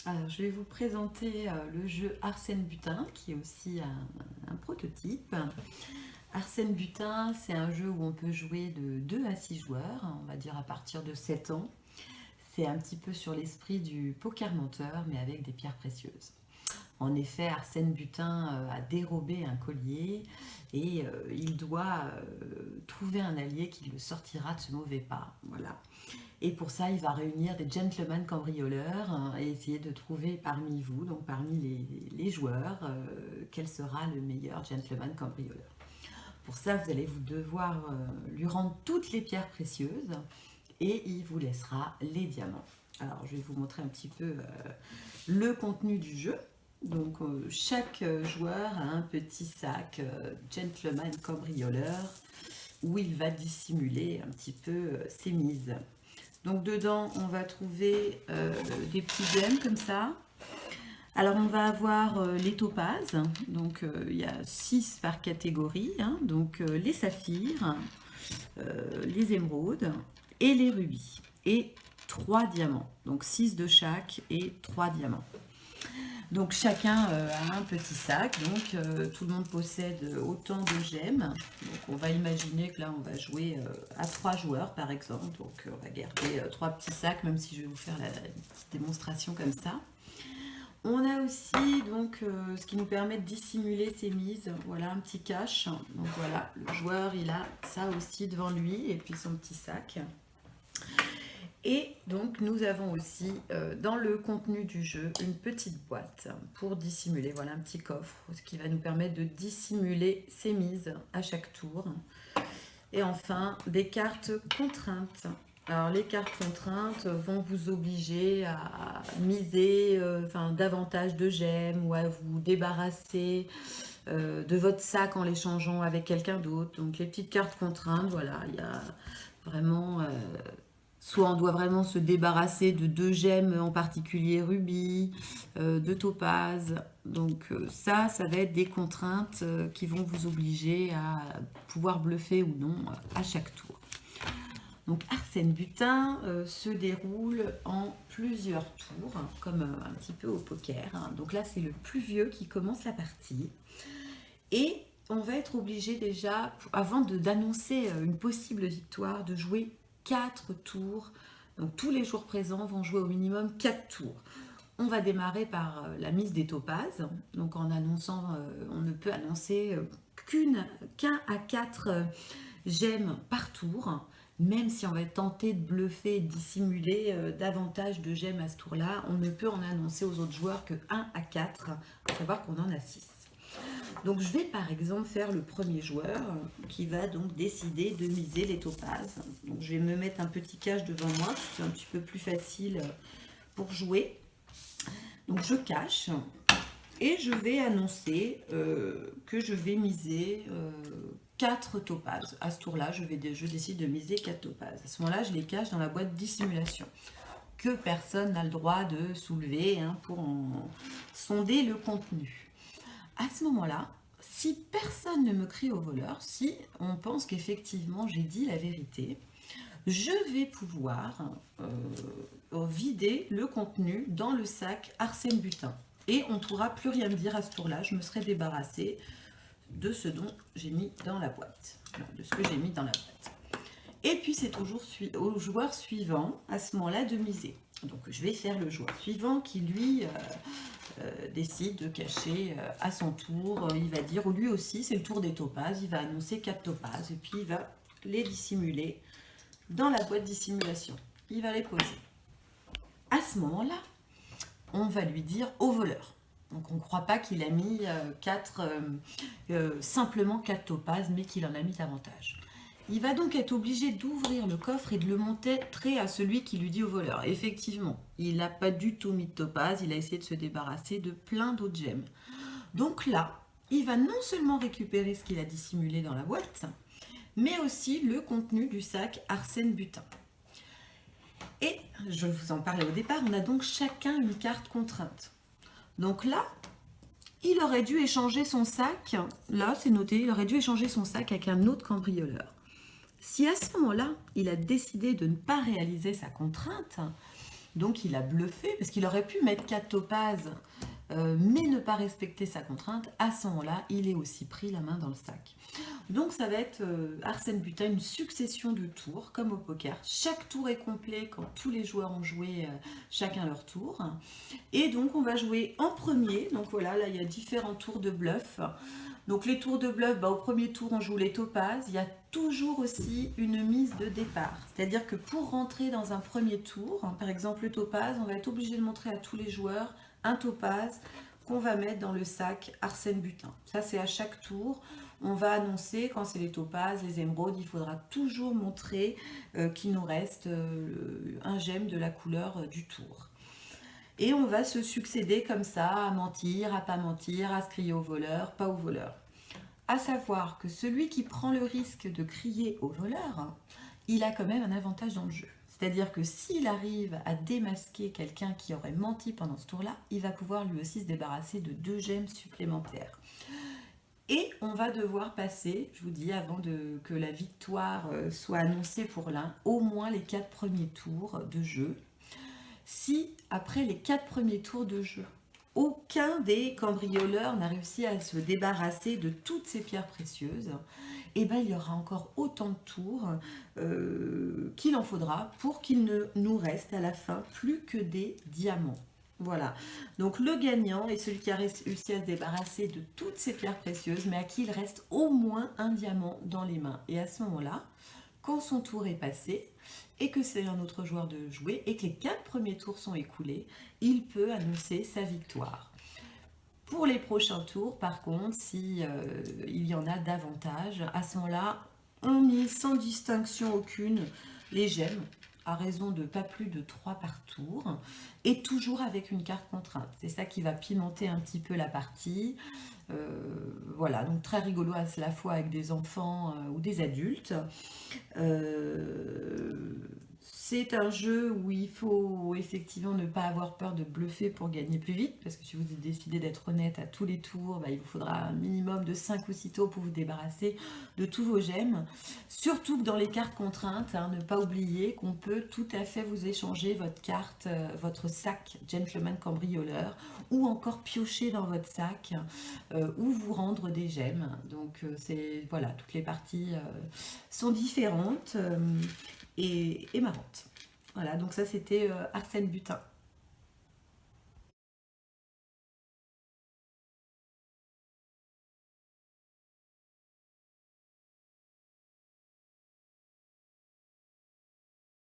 Alors, je vais vous présenter le jeu Arsène Butin, qui est aussi un prototype. Arsène Butin, c'est un jeu où on peut jouer de 2 à 6 joueurs, on va dire à partir de 7 ans. C'est un petit peu sur l'esprit du poker menteur, mais avec des pierres précieuses. En effet, Arsène Butin a dérobé un collier et il doit trouver un allié qui le sortira de ce mauvais pas. Voilà. Et pour ça, il va réunir des gentlemen cambrioleurs hein, et essayer de trouver parmi vous, donc parmi les joueurs, quel sera le meilleur gentleman cambrioleur. Pour ça, vous allez vous devoir lui rendre toutes les pierres précieuses et il vous laissera les diamants. Alors, je vais vous montrer un petit peu le contenu du jeu. Donc, chaque joueur a un petit sac gentleman cambrioleur où il va dissimuler un petit peu ses mises. Donc dedans, on va trouver des petits gemmes comme ça. Alors on va avoir les topazes, donc il y a 6 par catégorie, hein, donc les saphirs, les émeraudes et les rubis. Et 3 diamants, donc 6 de chaque et 3 diamants. Donc chacun a un petit sac, donc tout le monde possède autant de gemmes. Donc on va imaginer que là on va jouer à 3 joueurs par exemple. Donc on va garder 3 petits sacs, même si je vais vous faire la petite démonstration comme ça. On a aussi donc ce qui nous permet de dissimuler ses mises. Voilà un petit cache. Donc voilà, le joueur il a ça aussi devant lui et puis son petit sac. Et donc nous avons aussi dans le contenu du jeu une petite boîte pour dissimuler, voilà un petit coffre, ce qui va nous permettre de dissimuler ses mises à chaque tour. Et enfin des cartes contraintes. Alors les cartes contraintes vont vous obliger à miser davantage de gemmes ou à vous débarrasser de votre sac en l'échangeant avec quelqu'un d'autre. Donc les petites cartes contraintes, voilà, il y a vraiment... soit on doit vraiment se débarrasser de 2 gemmes, en particulier rubis, de topaz. Donc ça va être des contraintes qui vont vous obliger à pouvoir bluffer ou non à chaque tour. Donc Arsène Butin se déroule en plusieurs tours, comme un petit peu au poker. Hein. Donc là c'est le plus vieux qui commence la partie. Et on va être obligé déjà, avant d'annoncer une possible victoire, de jouer 4 tours. Donc tous les jours présents vont jouer au minimum 4 tours. On va démarrer par la mise des topazes. Donc en annonçant, on ne peut annoncer qu'un à 4 gemmes par tour. Même si on va être tenté de bluffer et de dissimuler davantage de gemmes à ce tour-là, on ne peut en annoncer aux autres joueurs que 1 à 4, à savoir qu'on en a 6. Donc je vais par exemple faire le premier joueur qui va donc décider de miser les topazes. Donc je vais me mettre un petit cache devant moi, c'est un petit peu plus facile pour jouer. Donc je cache et je vais annoncer que je vais miser 4 topazes. À ce tour-là, je décide de miser 4 topazes. À ce moment-là, je les cache dans la boîte dissimulation que personne n'a le droit de soulever hein, pour en sonder le contenu. À ce moment-là, si personne ne me crie au voleur, si on pense qu'effectivement j'ai dit la vérité, je vais pouvoir vider le contenu dans le sac Arsène Butin. Et on ne pourra plus rien me dire à ce tour-là, je me serai débarrassée de ce dont j'ai mis dans la boîte, de ce que j'ai mis dans la boîte. Et puis c'est toujours au joueur suivant, à ce moment-là, de miser. Donc je vais faire le joueur suivant qui lui décide de cacher à son tour. Il va dire, lui aussi c'est le tour des topazes, il va annoncer 4 topazes et puis il va les dissimuler dans la boîte dissimulation. Il va les poser. À ce moment-là, on va lui dire au voleur. Donc on ne croit pas qu'il a mis simplement 4 topazes, mais qu'il en a mis davantage. Il va donc être obligé d'ouvrir le coffre et de le montrer à celui qui lui dit au voleur. Effectivement, il n'a pas du tout mis de topaz, il a essayé de se débarrasser de plein d'autres gemmes. Donc là, il va non seulement récupérer ce qu'il a dissimulé dans la boîte, mais aussi le contenu du sac Arsène Butin. Et, je vous en parlais au départ, on a donc chacun une carte contrainte. Donc là, il aurait dû échanger son sac, là c'est noté, il aurait dû échanger son sac avec un autre cambrioleur. Si à ce moment-là, il a décidé de ne pas réaliser sa contrainte, Donc il a bluffé, parce qu'il aurait pu mettre 4 topazes, mais ne pas respecter sa contrainte. À ce moment-là, il est aussi pris la main dans le sac. Donc ça va être Arsène Butin, une succession de tours, comme au poker. Chaque tour est complet quand tous les joueurs ont joué chacun leur tour. Et donc on va jouer en premier. Donc voilà, là il y a différents tours de bluff. Donc les tours de bluff, au premier tour on joue les topazes. Il y a toujours aussi une mise de départ. C'est-à-dire que pour rentrer dans un premier tour, par exemple le topaz, on va être obligé de montrer à tous les joueurs un topaz qu'on va mettre dans le sac Arsène Butin. Ça c'est à chaque tour. On va annoncer quand c'est les topazes, les émeraudes, il faudra toujours montrer qu'il nous reste un gemme de la couleur du tour. Et on va se succéder comme ça, à mentir, à pas mentir, à se crier au voleur, pas au voleur. À savoir que celui qui prend le risque de crier au voleur, il a quand même un avantage dans le jeu. C'est-à-dire que s'il arrive à démasquer quelqu'un qui aurait menti pendant ce tour-là, il va pouvoir lui aussi se débarrasser de 2 gemmes supplémentaires. Et on va devoir passer, je vous dis, avant que la victoire soit annoncée pour l'un, au moins les 4 premiers tours de jeu. Si, après les 4 premiers tours de jeu, aucun des cambrioleurs n'a réussi à se débarrasser de toutes ces pierres précieuses, et il y aura encore autant de tours qu'il en faudra pour qu'il ne nous reste à la fin plus que des diamants. Voilà, donc le gagnant est celui qui a réussi à se débarrasser de toutes ces pierres précieuses, mais à qui il reste au moins un diamant dans les mains. Et à ce moment-là, quand son tour est passé, et que c'est un autre joueur de jouer, et que les 4 premiers tours sont écoulés, il peut annoncer sa victoire. Pour les prochains tours, par contre, si il y en a davantage, à ce moment-là, on mise sans distinction aucune les gemmes, à raison de pas plus de 3 par tour, et toujours avec une carte contrainte. C'est ça qui va pimenter un petit peu la partie. Voilà, donc très rigolo à la fois avec des enfants ou des adultes. C'est un jeu où il faut effectivement ne pas avoir peur de bluffer pour gagner plus vite, parce que si vous décidez d'être honnête à tous les tours, il vous faudra un minimum de 5 ou 6 tours pour vous débarrasser de tous vos gemmes. Surtout que dans les cartes contraintes, ne pas oublier qu'on peut tout à fait vous échanger votre carte, votre sac Gentleman Cambrioleur, ou encore piocher dans votre sac, ou vous rendre des gemmes. Donc c'est voilà, toutes les parties sont différentes et marrantes. Voilà, donc ça c'était Arsène Butin.